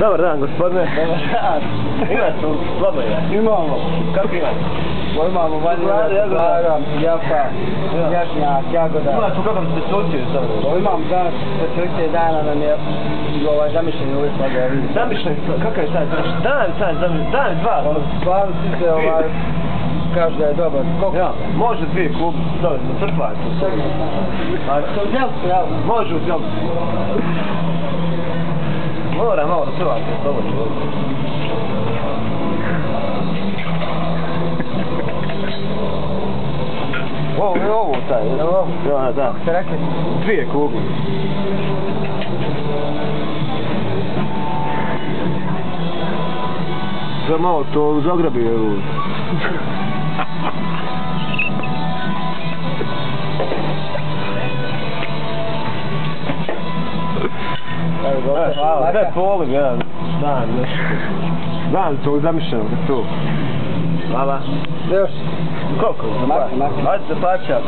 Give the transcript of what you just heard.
Dobar dan, gospodine. Dobar dan. Imate tu slobodne? Imamo. Kako imate? Imamo vanilja, jagoda, japa, jašnjak, jagoda. Imate tu kakav ste sortiju sada? Imam danas, početke dana nam je zamišljeni uvijek sada. Zamišljeni, kakav je taj zamišljeni? Dan dva. Stvarno svi se kažu da je dobar. Ja, može 2 kubi, dobro, crpajte. Može u film. Mora malo da crvate, slobodno. Ovo je ovo taj, je ovo? Ja, da. Kako ste rekli? 2 kubi. Da malo to zagrabi, evo. Sve polim, ja. Dan to zamišljeno, to. Hvala. Još. Koliko? Ajde da plaća.